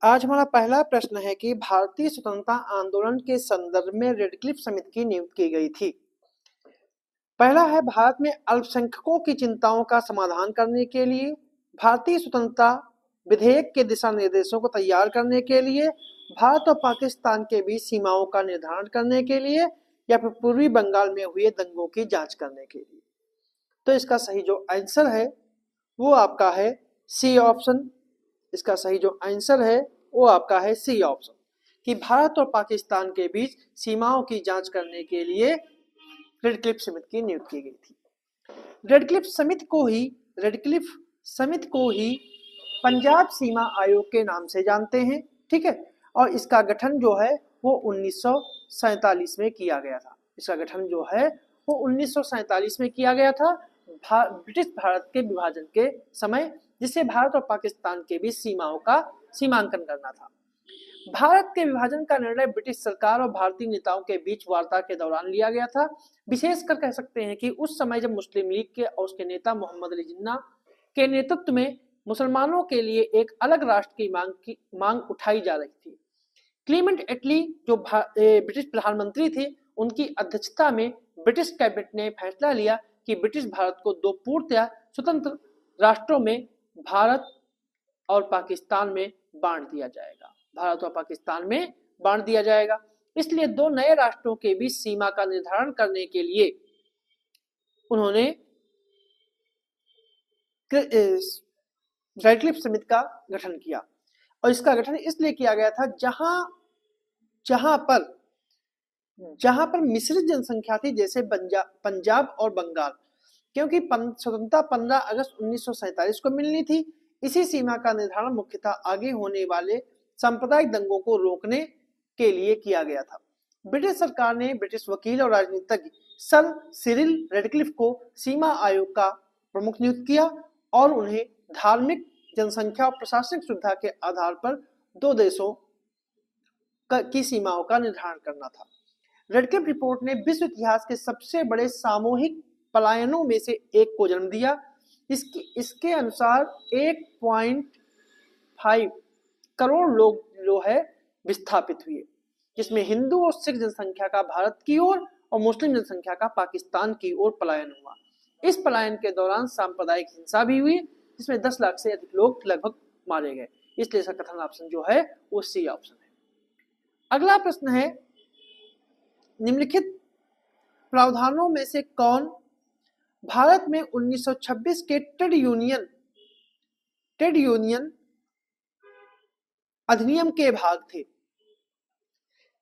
आज हमारा पहला प्रश्न है कि भारतीय स्वतंत्रता आंदोलन के संदर्भ में रेडक्लिफ समिति की नियुक्ति की गई थी। पहला है, भारत में अल्पसंख्यकों की चिंताओं का समाधान करने के लिए, भारतीय स्वतंत्रता विधेयक के दिशा निर्देशों को तैयार करने के लिए, भारत और पाकिस्तान के बीच सीमाओं का निर्धारण करने के लिए, या फिर पूर्वी बंगाल में हुए दंगों की जांच करने के लिए। तो इसका सही जो आंसर है वो आपका है सी ऑप्शन। इसका सही जो आंसर है वो आपका है सी ऑप्शन कि भारत और पाकिस्तान के बीच सीमाओं की जांच करने के लिए रेडक्लिफ समिति की नियुक्ति की गई थी। रेडक्लिफ समिति को ही पंजाब सीमा आयोग के नाम से जानते हैं, ठीक है। और इसका गठन जो है वो 1947 में किया गया था। इसका गठन जो है वो 1947 में किया गया था ब्रिटिश भारत के विभाजन के समय, जिससे भारत और पाकिस्तान के बीच सीमाओं का सीमांकन करना था। भारत के विभाजन का निर्णय ब्रिटिश सरकार और भारतीय नेताओं के बीच वार्ता के दौरान लिया गया था। विशेषकर कह सकते हैं कि उस समय जब मुस्लिम लीग के और उसके नेता मोहम्मद अली जिन्ना के नेतृत्व में मुसलमानों के लिए एक अलग राष्ट्र की मांग उठाई जा रही थी। क्लीमेंट एटली जो ब्रिटिश प्रधानमंत्री थे, उनकी अध्यक्षता में ब्रिटिश कैबिनेट ने फैसला लिया कि ब्रिटिश भारत को दो पूर्णतः स्वतंत्र राष्ट्रों में भारत और पाकिस्तान में बांट दिया जाएगा। भारत और पाकिस्तान में बांट दिया जाएगा। इसलिए दो नए राष्ट्रों के बीच सीमा का निर्धारण करने के लिए उन्होंने रेडक्लिफ समिति का गठन किया। और इसका गठन इसलिए किया गया था जहां पर मिश्रित जनसंख्या थी, जैसे पंजाब और बंगाल, क्योंकि स्वतंत्रता 15 अगस्त 1947 को मिलनी थी। इसी सीमा का निर्धारण मुख्यतः आगे होने वाले सांप्रदायिक दंगों को रोकने के लिए किया गया था। ब्रिटिश सरकार ने ब्रिटिश वकील और राजनीतिज्ञ सर सिरिल रेडक्लिफ को सीमा आयोग का प्रमुख नियुक्त किया और उन्हें धार्मिक, जनसंख्या और प्रशासनिक सुविधा के आधार पर दो देशों की सीमाओं का निर्धारण करना था। रेडक्लिफ रिपोर्ट ने विश्व इतिहास के सबसे बड़े सामूहिक पलायनों में से एक को जन्म दिया। इसके अनुसार 1.5 करोड़ लोग जो है विस्थापित हुए, जिसमें हिंदू और सिख जनसंख्या का भारत की ओर और मुस्लिम जनसंख्या का पाकिस्तान की ओर पलायन हुआ। इस पलायन के दौरान सांप्रदायिक हिंसा भी हुई, जिसमें 10 लाख से अधिक लोग लगभग मारे गए। इसलिए इसका कथन ऑप्शन जो है वो सी ऑप्शन है। अगला प्रश्न है, निम्नलिखित प्रावधानों में से कौन भारत में 1926 के ट्रेड यूनियन अधिनियम के भाग थे।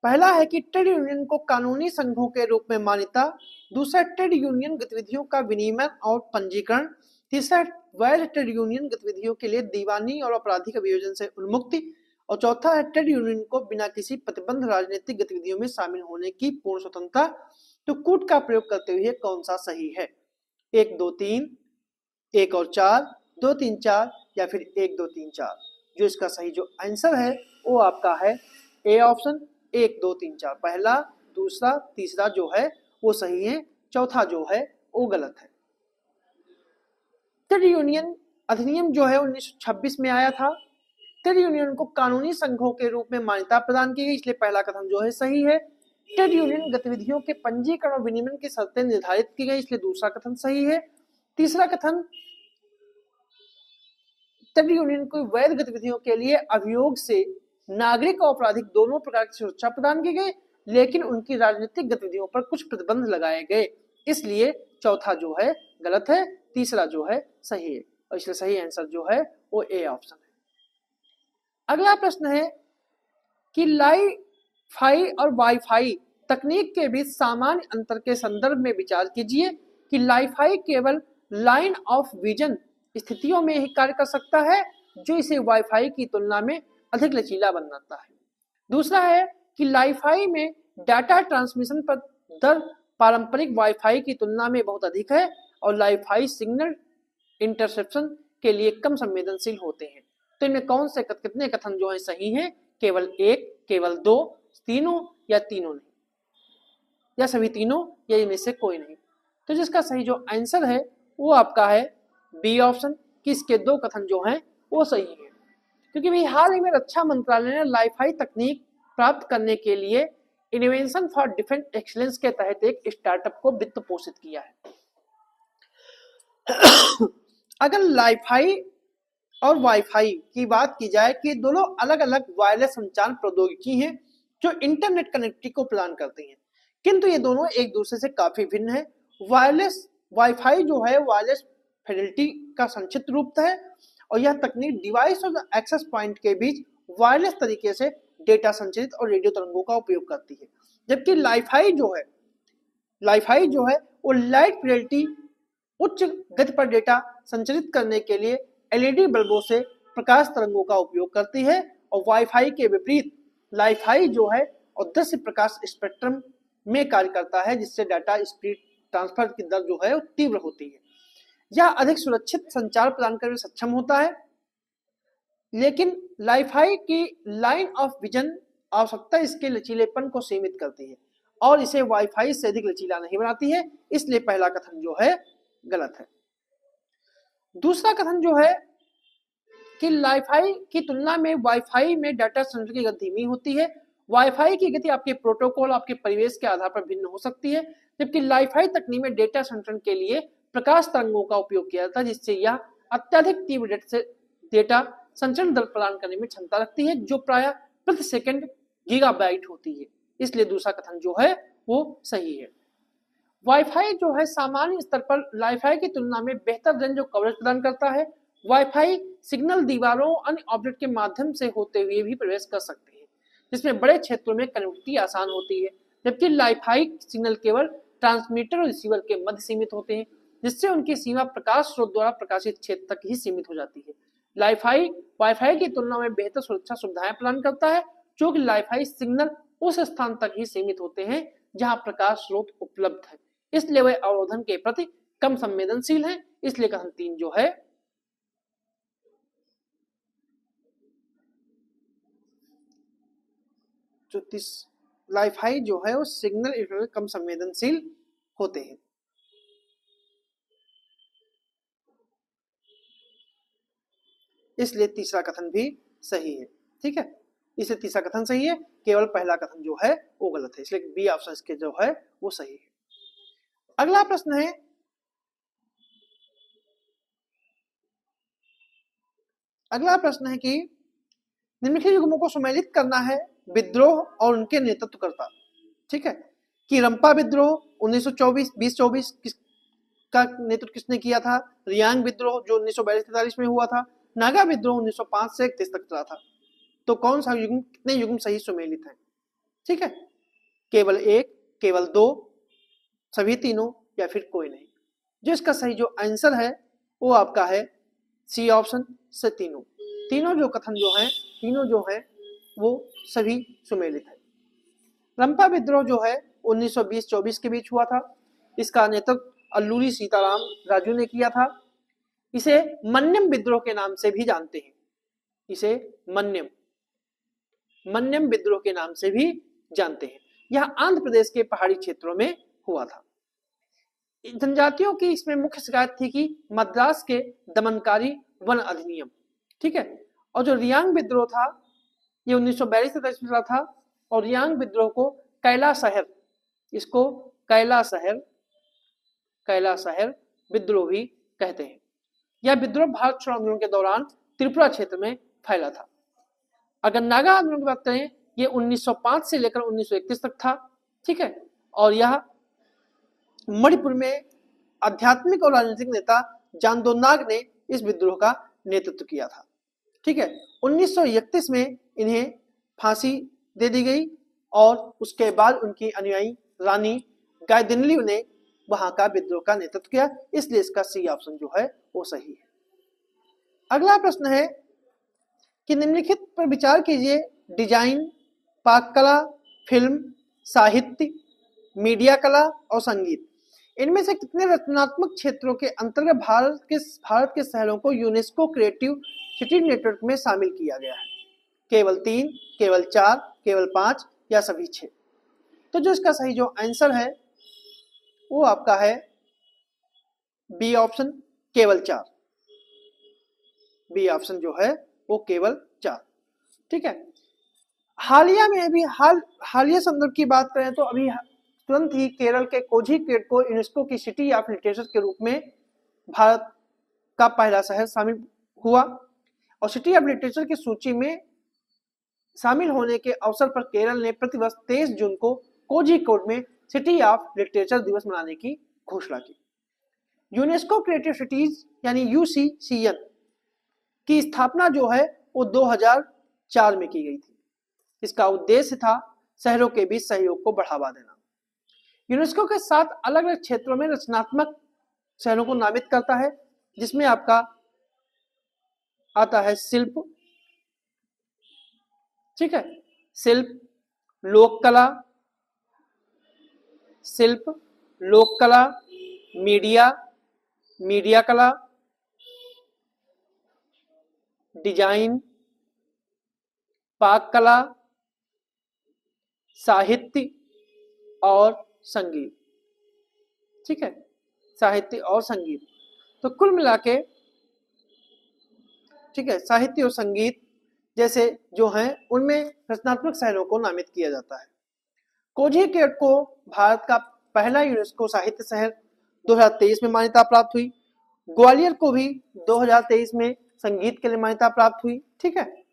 पहला है कि ट्रेड यूनियन को कानूनी संघों के रूप में मान्यता। दूसरा, ट्रेड यूनियन गतिविधियों का विनियमन और पंजीकरण। तीसरा, वैध ट्रेड यूनियन गतिविधियों के लिए दीवानी और आपराधिक अभियोजन से उन्मुक्ति। और चौथा है, ट्रेड यूनियन को बिना किसी प्रतिबंध राजनीतिक गतिविधियों में शामिल होने की पूर्ण स्वतंत्रता। तो कूट का प्रयोग करते हुए कौन सा सही है? 1 2 3, 1 और 4, 2 3 4, या फिर 1 2 3 4। जो इसका सही जो आंसर है वो आपका है ए ऑप्शन, 1 2 3 4। पहला, दूसरा, तीसरा जो है वो सही है, चौथा जो है वो गलत है। ट्रेड यूनियन अधिनियम जो है 1926 में आया था। ट्रेड यूनियन को कानूनी संघों के रूप में मान्यता प्रदान की गई, इसलिए पहला कथन जो है सही है। ट्रेड यूनियन गतिविधियों के पंजीकरण और विनियमन की शर्तें निर्धारित की गई, इसलिए दूसरा कथन सही है। तीसरा कथन, ट्रेड यूनियन को वैध गतिविधियों के लिए अभियोग से नागरिक और आपराधिक दोनों प्रकार की सुरक्षा प्रदान की गई, लेकिन उनकी राजनीतिक गतिविधियों पर कुछ प्रतिबंध लगाए गए, इसलिए चौथा जो है गलत है, तीसरा जो है सही है। और इसलिए सही आंसर जो है वो ए ऑप्शन है। अगला प्रश्न है कि लाइ-फाई और वाई-फाई तकनीक के बीच सामान्य अंतर के संदर्भ में विचार कीजिए कि लाइ-फाई केवल लाइन ऑफ विजन स्थितियों में ही कार्य कर सकता है, जो इसे वाई-फाई की तुलना में अधिक लचीला बनाता है। दूसरा है कि लाइ-फाई में डाटा ट्रांसमिशन पर दर पारंपरिक वाई-फाई की तुलना में बहुत अधिक है और लाइ-फाई सिग्नल इंटरसेप्शन के लिए कम संवेदनशील होते हैं। तो इनमें कौन से कितने कथन जो है सही हैं? केवल 1, केवल 2, तीनों, या तीनों नहीं, या सभी तीनों, या इनमें से कोई नहीं। तो जिसका सही जो आंसर है वो आपका है बी ऑप्शन कि इसके 2 कथन जो हैं वो सही है। क्योंकि भाई हाल ही में रक्षा मंत्रालय ने लाइफाई तकनीक प्राप्त करने के लिए इनोवेशन फॉर डिफेंस एक्सीलेंस के तहत एक स्टार्टअप को वित्त पोषित किया है। अगर लाइफाई और वाईफाई की बात की जाए कि दोनों अलग अलग वायरलेस संचार प्रौद्योगिकी हैं जो इंटरनेट कनेक्टिविटी को प्रदान करती हैं, किंतु ये दोनों एक दूसरे से काफी भिन्न है। वायरलेस वाईफाई जो है वायरलेस फिडेलिटी का संक्षिप्त रूप है और यह तकनीक डिवाइस और एक्सेस पॉइंट के बीच वायरलेस तरीके से डेटा संचरित और रेडियो तरंगों का उपयोग करती है, जबकि लाइफाई जो है वो लाइट फिडेलिटी उच्च गति पर डेटा संचरित करने के लिए एलईडी बल्बों से प्रकाश तरंगों का उपयोग करती है और वाईफाई के विपरीत लाइफाई जो है अदृश्य प्रकाश स्पेक्ट्रम में कार्य करता है, जिससे डाटा स्पीड ट्रांसफर की दर जो है वो तीव्र होती है। यह अधिक सुरक्षित संचार प्रदान करने में सक्षम होता है, लेकिन लाइफाई की लाइन ऑफ विजन आवश्यकता इसके लचीलेपन को सीमित करती है और इसे वाईफाई से अधिक लचीला नहीं बनाती है, इसलिए पहला कथन जो है गलत है। दूसरा कथन जो है कि लाइफाई की तुलना में वाईफाई में डाटा संचरण की गति धीमी होती है। वाईफाई की गति आपके प्रोटोकॉल आपके परिवेश के आधार पर भिन्न हो सकती है, जबकि लाइफाई तकनीक में डेटा संचरण के लिए प्रकाश तरंगों का उपयोग किया जाता है, जिससे यह अत्यधिक तीव्र डेटा संचरण दर प्रदान करने में क्षमता रखती है जो प्राय प्रति सेकंड गीगाबाइट होती है, इसलिए दूसरा कथन जो है वो सही है। वाईफाई जो है सामान्य स्तर पर लाइफाई की तुलना में बेहतर रेंज और कवरेज प्रदान करता है। वाईफाई सिग्नल दीवारों अन्य ऑब्जेक्ट के माध्यम से होते हुए भी प्रवेश कर सकते हैं, जिसमें बड़े क्षेत्रों में कनेक्टिविटी आसान होती है, जबकि लाइफाई सिग्नल केवल ट्रांसमीटर और रिसीवर के मध्य सीमित होते हैं, जिससे उनकी सीमा प्रकाश स्रोत द्वारा प्रकाशित क्षेत्र तक ही सीमित हो जाती है। लाइफाई वाईफाई की तुलना में बेहतर सुरक्षा सुविधाएं प्रदान करता है, क्योंकि लाइफाई सिग्नल उस स्थान तक ही सीमित होते हैं जहां प्रकाश स्रोत उपलब्ध है, इसलिए वे अवरोधन के प्रति कम संवेदनशील हैं, इसलिए कथन 3 जो है जो लाइफाई जो है वो सिग्नल कम संवेदनशील होते हैं। इसलिए तीसरा कथन भी सही है। ठीक है, इसलिए तीसरा कथन सही है, केवल पहला कथन जो है वो गलत है, इसलिए बी ऑप्शन इसके जो है वो सही है। अगला प्रश्न है कि निम्नलिखित युग्मों को सम्मिलित करना है विद्रोह और उनके नेतृत्वकर्ता। ठीक है, कि रंपा विद्रोह 1924 का नेतृत्व किसने किया था? रियांग विद्रोह जो 1942-43 में हुआ था। नागा विद्रोह 1905 से 31 तक चला था। तो कौन सा युग्म, कितने युग्म सही सुमेलित हैं? ठीक है, केवल एक, केवल दो, सभी तीनों या फिर कोई नहीं। जो इसका सही जो आंसर है वो आपका है सी ऑप्शन से तीनों। तीनों जो कथन जो हैं, तीनों जो हैं वो सभी सुमेलित है। रंपा विद्रोह जो है 1920-24 के बीच हुआ था। इसका नेतृत्व अल्लूरी सीताराम राजू ने किया था। इसे मन्यम विद्रोह के नाम से भी जानते हैं। इसे मन्यम विद्रोह के नाम से भी जानते हैं। यह आंध्र प्रदेश के पहाड़ी क्षेत्रों में हुआ था। जनजातियों की इसमें मुख्य शिकायत थी कि मद्रास के दमनकारी वन अधिनियम। ठीक है, और जो रियांग विद्रोह था ये 1942 में चला था और रियांग विद्रोह को कैला शहर, इसको कैला शहर विद्रोह भी कहते हैं। यह विद्रोह भारत छोड़ो आंदोलन के दौरान त्रिपुरा क्षेत्र में फैला था। अगर नागा आंदोलन की बात करें ये 1905 से लेकर 1931 तक था। ठीक है, और यह मणिपुर में आध्यात्मिक और राजनीतिक नेता जांदोनाग ने इस विद्रोह का नेतृत्व किया था। ठीक है, 1931 में इन्हें फांसी दे दी गई और उसके बाद उनकी अनुयायी रानी गायदिनलिव ने वहां का विद्रोह का नेतृत्व किया, इसलिए इसका सी ऑप्शन जो है वो सही है। अगला प्रश्न है कि निम्नलिखित पर विचार कीजिए। डिजाइन, पाक कला, फिल्म, साहित्य, मीडिया कला और संगीत, इनमें से कितने रचनात्मक क्षेत्रों के अंतर्गत भारत के शहरों को यूनेस्को क्रिएटिव सिटी नेटवर्क में शामिल किया गया है? केवल 3, केवल 4, केवल 5 या सभी 6? तो जो इसका सही जो आंसर है वो आपका है बी ऑप्शन, केवल 4। बी ऑप्शन जो है वो केवल 4 ठीक है। हालिया में भी हालिया संदर्भ की बात करें तो अभी तुरंत ही केरल के कोझीकोड को यूनेस्को की सिटी ऑफ लिटरेचर के रूप में भारत का पहला शहर शामिल हुआ और सिटी ऑफ लिटरेचर की सूची में शामिल होने के अवसर पर केरल ने प्रतिवर्ष 23 जून को कोझीकोड में सिटी ऑफ लिटरेचर दिवस मनाने की घोषणा की। यूनेस्को क्रिएटिव सिटीज यानी यूसीसीएन की स्थापना जो है वो 2004 में की गई थी। इसका उद्देश्य था शहरों के बीच सहयोग को बढ़ावा देना। यूनेस्को के 7 अलग अलग क्षेत्रों में रचनात्मक शहरों को नामित करता है, जिसमें आपका आता है शिल्प, ठीक है, शिल्प, लोक कला, मीडिया कला, डिजाइन, पाक कला, साहित्य और संगीत, ठीक है, साहित्य और संगीत। तो कुल मिला के, ठीक है, साहित्य और संगीत जैसे जो हैं उनमें रचनात्मक शहरों को नामित किया जाता है। कोझीकोड को भारत का पहला यूनेस्को साहित्य शहर 2023 में मान्यता प्राप्त हुई। ग्वालियर को भी 2023 में संगीत के लिए मान्यता प्राप्त हुई, ठीक है।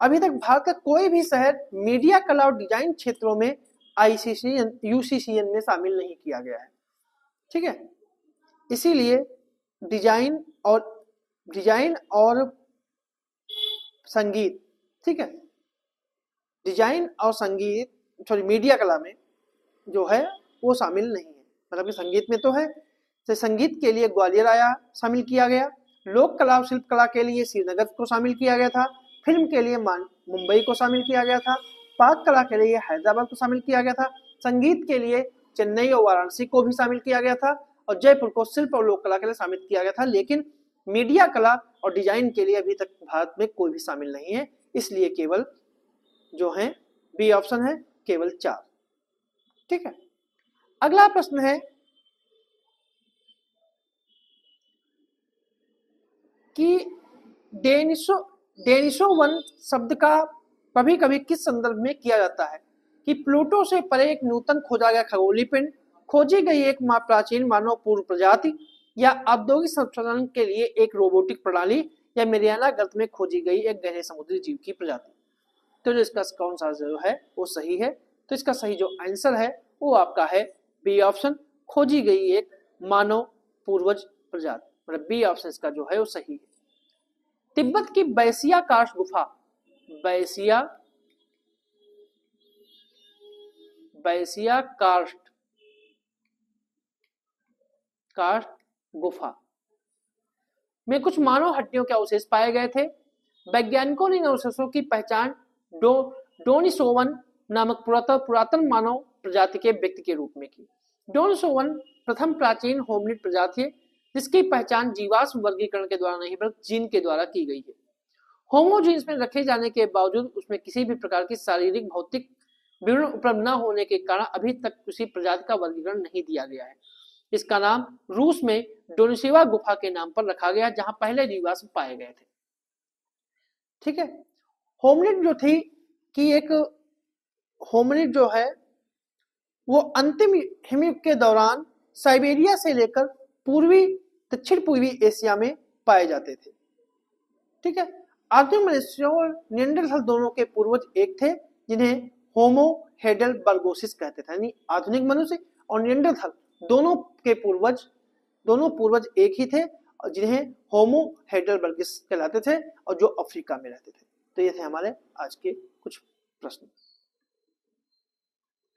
अभी तक भारत का कोई भी शहर मीडिया कला और डिजाइन क्षेत्रों में यूसीसीएन में शामिल नहीं किया गया है, ठीक है। इसीलिए डिजाइन और संगीत, ठीक है, डिजाइन और संगीत मीडिया कला में जो है वो शामिल नहीं है। मतलब कि संगीत में तो है, तो संगीत के लिए ग्वालियर शामिल किया गया, लोक कला और शिल्प कला के लिए श्रीनगर को शामिल किया गया था, फिल्म के लिए मुंबई को शामिल किया गया था, पाक कला के लिए हैदराबाद को शामिल किया गया था, संगीत के लिए चेन्नई और वाराणसी को भी शामिल किया गया था और जयपुर को शिल्प और लोक कला के लिए शामिल किया गया था। लेकिन मीडिया कला और डिजाइन के लिए अभी तक भारत में कोई भी शामिल नहीं है, इसलिए केवल जो है बी ऑप्शन है, केवल 4, ठीक है। अगला प्रश्न है कि डेनिसोवन शब्द का कभी कभी किस संदर्भ में किया जाता है कि प्लूटो से परे एक नूतन खोजा गया खगोलीय पिंड, खोजी गई एक प्राचीन मानव पूर्व प्रजाति या औद्योगिक संशोधन के लिए एक रोबोटिक प्रणाली या मेरियाना गर्त में खोजी गई एक गहरे समुद्री जीव की प्रजाति। तो जो इसका कौन सा जो है वो सही है, तो इसका सही जो आंसर है वो आपका है बी ऑप्शन, खोजी गई एक मानव पूर्वज प्रजाति, मतलब बी ऑप्शन इसका जो है वो सही है। तिब्बत की बैसिया कार्स्ट गुफा, बैसिया कार्स्ट गुफा में कुछ मानव हड्डियों के अवशेष पाए गए थे। वैज्ञानिकों ने इन अवशेषों की पहचान डोनिसोवन नामक पुरातन मानव प्रजाति के व्यक्ति के रूप में की। डोनिसोवन प्रथम प्राचीन होमिनिड प्रजाति है जिसकी पहचान जीवाश्म वर्गीकरण के द्वारा नहीं बल्कि जीन के द्वारा की गई है। होमो जीन्स में रखे जाने के बावजूद उसमें किसी भी प्रकार की शारीरिक भौतिक विवरण उपलब्ध न होने के कारण अभी तक किसी प्रजाति का वर्गीकरण नहीं दिया गया है। इसका नाम रूस में डोनिसेवा गुफा के नाम पर रखा गया जहां पहले जीवाश्म पाए गए थे, ठीक है। होमिनिड जो थी कि एक होमिनिड जो है वो अंतिम हिमयुग के दौरान साइबेरिया से लेकर दक्षिण पूर्वी एशिया में पाए जाते थे, ठीक है। आधुनिक मनुष्य और निएंडरथल दोनों के पूर्वज एक थे जिन्हें होमो हेडेलबर्गोसिस कहते थे, यानी आधुनिक मनुष्य और निएंडरथल दोनों पूर्वज एक ही थे और जिन्हें होमो हेडेलबर्गिस कहलाते थे और जो अफ्रीका में रहते थे। तो ये थे हमारे आज के कुछ प्रश्न।